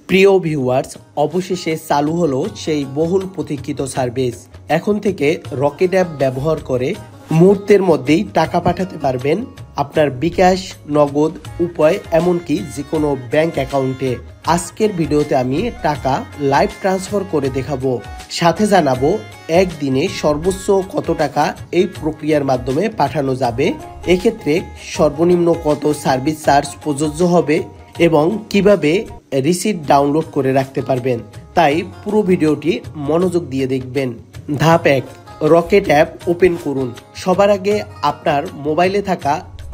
প্রিয় ভিউয়ার্স, অবশেষে চালু হলো সেই বহুল প্রতীক্ষিত সার্ভিস। এখন থেকে রকেট অ্যাপ ব্যবহার করে মুহূর্তের মধ্যেই টাকা পাঠাতে পারবেন আপনার বিকাশ, নগদ, উপায় এমনকি যে কোনো ব্যাংক অ্যাকাউন্টে। আজকের ভিডিওতে আমি টাকা লাইভ ট্রান্সফার করে দেখাবো, সাথে জানাবো একদিনে সর্বোচ্চ কত টাকা এই প্রক্রিয়ার মাধ্যমে পাঠানো যাবে, এক্ষেত্রে সর্বনিম্ন কত সার্ভিস চার্জ প্রযোজ্য হবে এবং কিভাবে রিসিট ডাউনলোড করে রাখতে পারবেন। তাই পুরো ভিডিওটি মনোযোগ দিয়ে দেখবেন। ধাপ 1, রকেট অ্যাপ ওপেন করুন। সবার আগে আপনার মোবাইলে থাকা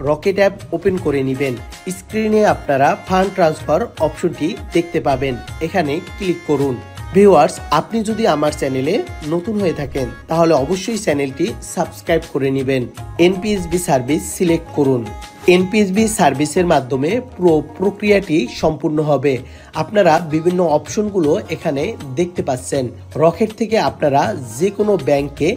রকেট অ্যাপ ওপেন করে নেবেন। স্ক্রিনে আপনারা ফান্ড ট্রান্সফার অপশনটি দেখতে পাবেন, এখানে ক্লিক করুন। ভিউয়ার্স, আপনি যদি আমার চ্যানেলে নতুন হয়ে থাকেন তাহলে অবশ্যই চ্যানেলটি সাবস্ক্রাইব করে নেবেন। এনপিএসবি সার্ভিস সিলেক্ট করুন। এনপিএসবি সার্ভিসের মাধ্যমে পুরো প্রক্রিয়াটি সম্পূর্ণ হবে। আপনারা বিভিন্ন অপশনগুলো এখানে দেখতে পাচ্ছেন। রকেট থেকে আপনারা যে কোনো ব্যাংকে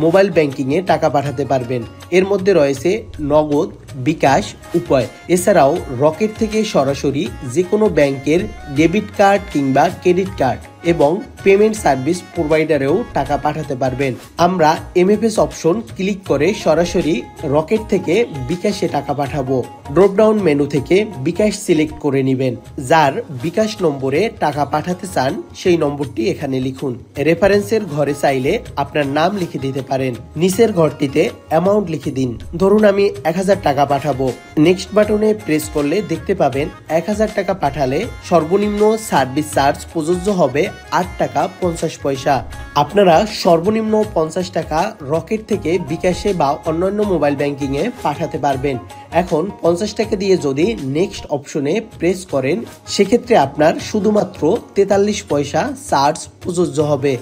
মোবাইল ব্যাংকিংয়ে টাকা পাঠাতে পারবেন। এর মধ্যে রয়েছে নগদ, বিকাশ, উপায়। এছাড়াও রকেট থেকে সরাসরি যে কোনো ব্যাংকের ডেবিট কার্ড কিংবা ক্রেডিট কার্ড এবং পেমেন্ট সার্ভিস প্রোভাইডারেও টাকা পাঠাতে পারবেন। আমরা এমএফএস অপশন ক্লিক করে সরাসরি রকেট থেকে বিকাশে টাকা পাঠাবো। ড্রপডাউন মেনু থেকে বিকাশ সিলেক্ট করে নেবেন। যার বিকাশ নম্বরে টাকা পাঠাতে চান সেই নম্বরটি এখানে লিখুন। রেফারেন্সের ঘরে চাইলে আপনার নাম লিখে দিতে পারেন। নিচের ঘরটিতে অ্যামাউন্ট লিখে দিন। ধরুন আমি 1000 টাকা পাঠাবো। নেক্সট বাটনে প্রেস করলে দেখতে পাবেন 1000 টাকা পাঠালে সর্বনিম্ন সার্ভিস চার্জ প্রযোজ্য হবে 8 টাকা 50 পয়সা। আপনারা সর্বনিম্ন 50 টাকা রকেট থেকে বিকাশে বা অন্যান্য মোবাইল ব্যাংকিং এ পাঠাতে পারবেন। এখন 50 টাকা দিয়ে যদি নেক্সট অপশনে প্রেস করেন সেক্ষেত্রে আপনার শুধুমাত্র 43 পয়সা চার্জ প্রযোজ্য হবে।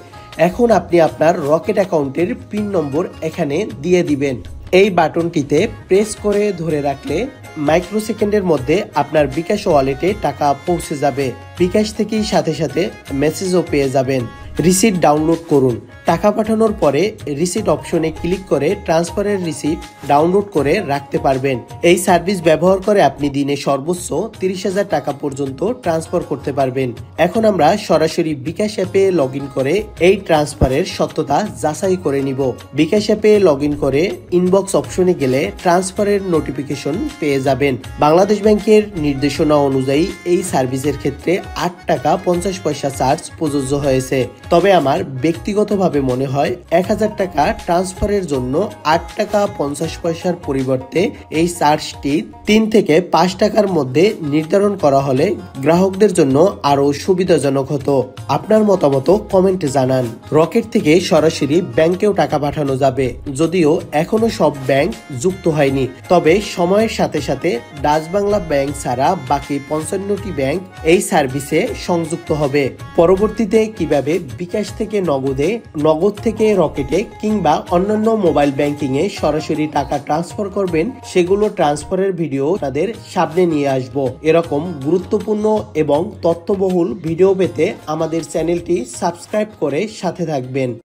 এখন আপনি আপনার রকেট অ্যাকাউন্টের পিন নম্বর এখানে দিয়ে দিবেন। এই বাটনটিতে প্রেস করে ধরে রাখলে মাইক্রো সেকেন্ডের মধ্যে আপনার বিকাশ ওয়ালেটে টাকা পৌঁছে যাবে। বিকাশ থেকেই সাথে সাথে মেসেজও পেয়ে যাবেন। রিসিট ডাউনলোড করুন। টাকা পাঠানোর পরে রিসিট অপশনে ক্লিক করে ট্রান্সফারের রিসিট ডাউনলোড করে রাখতে পারবেন। এই সার্ভিস ব্যবহার করে আপনি দিনে সর্বোচ্চ 30,000 টাকা পর্যন্ত ট্রান্সফার করতে পারবেন। এখন আমরা সরাসরি বিকাশ অ্যাপে লগ ইন করে এই ট্রান্সফারের সত্যতা যাচাই করে নিব। বিকাশ অ্যাপে লগ ইন করে ইনবক্স অপশনে গেলে ট্রান্সফারের নোটিফিকেশন পেয়ে যাবেন। বাংলাদেশ ব্যাংকের নির্দেশনা অনুযায়ী এই সার্ভিসের ক্ষেত্রে 8 টাকা 50 পয়সা চার্জ প্রযোজ্য হয়েছে। তবে আমার ব্যক্তিগতভাবে মনে হয় 1000 টাকা ট্রান্সফারের জন্য 8 টাকা 50 পয়সার পরিবর্তে এই চার্জটি 3 থেকে 5 টাকার মধ্যে নির্ধারণ করা হলে গ্রাহকদের জন্য আরো সুবিধাজনক হতো। আপনার মতামত কমেন্টে জানান। রকেট থেকে সরাসরি ব্যাংকেও টাকা পাঠানো যাবে, যদিও এখনো সব ব্যাংক যুক্ত হয়নি। তবে সময়ের সাথে সাথে ডাচ বাংলা ব্যাংক ছাড়া বাকি 55টি ব্যাংক এই সার্ভিসে সংযুক্ত হবে। পরবর্তীতে কিভাবে বিকাশ থেকে নগদে, নগদ থেকে রকেটে কিংবা অন্যান্য মোবাইল ব্যাংকিং এ সরাসরি টাকা ট্রান্সফার করবেন সেগুলো ট্রান্সফারের ভিডিও তাদের সামনে নিয়ে আসব। এরকম গুরুত্বপূর্ণ এবং তথ্যবহুল ভিডিও পেতে আমাদের চ্যানেলটি সাবস্ক্রাইব করে সাথে থাকবেন।